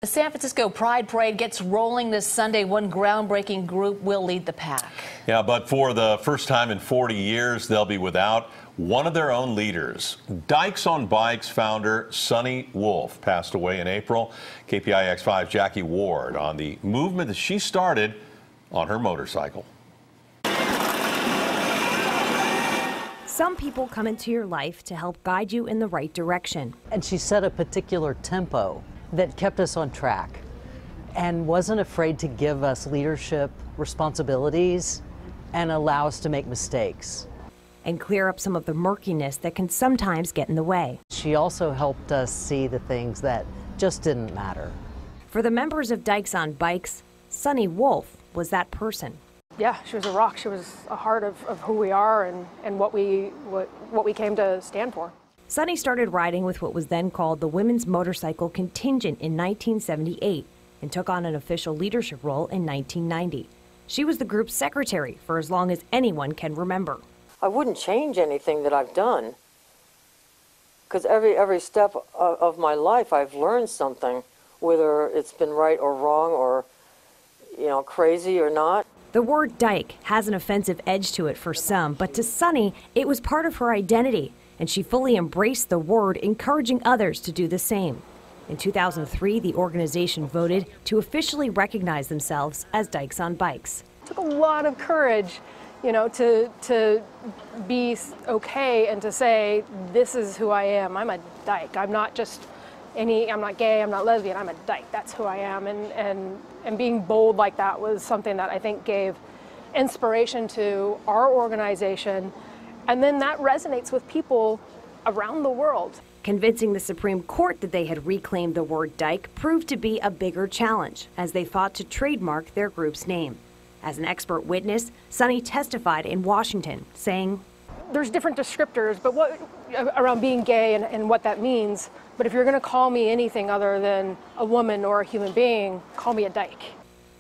The San Francisco Pride Parade gets rolling this Sunday. One groundbreaking group will lead the pack. Yeah, but for the first time in 40 years, they'll be without one of their own leaders. Dykes on Bikes founder Soni Wolf passed away in April. KPIX5's Jackie Ward on the movement that she started on her motorcycle. Some people come into your life to help guide you in the right direction. And she set a particular tempo that kept us on track and wasn't afraid to give us leadership responsibilities and allow us to make mistakes. And clear up some of the murkiness that can sometimes get in the way. She also helped us see the things that just didn't matter. For the members of Dykes on Bikes, Soni Wolf was that person. Yeah, she was a rock. She was a heart of who we are and what we came to stand for. Soni started riding with what was then called the Women's Motorcycle Contingent in 1978 and took on an official leadership role in 1990. She was the group's secretary for as long as anyone can remember. I wouldn't change anything that I've done, because every step of my life I've learned something, whether it's been right or wrong or, crazy or not. The word dyke has an offensive edge to it for some, but to Soni, it was part of her identity, and she fully embraced the word, encouraging others to do the same. In 2003, the organization voted to officially recognize themselves as Dykes on Bikes. It took a lot of courage, to be okay and to say, this is who I am. I'm a dyke. I'm not just I'm not gay, I'm not lesbian, I'm a dyke. That's who I am. And being bold like that was something that I think gave inspiration to our organization. And then that resonates with people around the world. Convincing the Supreme Court that they had reclaimed the word dyke proved to be a bigger challenge as they fought to trademark their group's name. As an expert witness, Soni testified in Washington, saying, there's different descriptors around being gay and what that means. But if you're going to call me anything other than a woman or a human being, call me a dyke.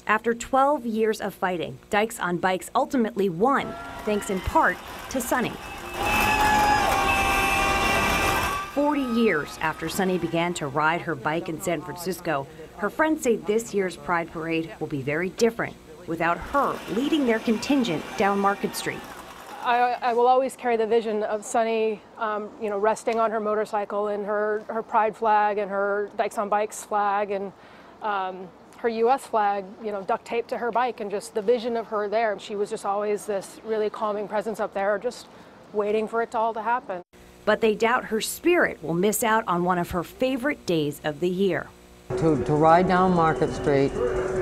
After 12 years of fighting, Dykes on Bikes ultimately won, thanks in part to Soni. 40 years after Soni began to ride her bike in San Francisco, her friends say this year's Pride Parade will be very different without her leading their contingent down Market Street. I will always carry the vision of Soni, resting on her motorcycle in her Pride flag and her Dykes on Bikes flag and her U.S. flag, duct taped to her bike, and just the vision of her there. She was just always this really calming presence up there, just waiting for it all to happen. But they doubt her spirit will miss out on one of her favorite days of the year. To ride down Market Street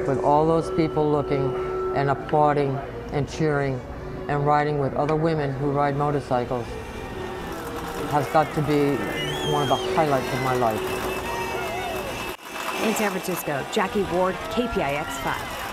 with all those people looking and applauding and cheering and riding with other women who ride motorcycles has got to be one of the highlights of my life. In San Francisco, Jackie Ward, KPIX 5.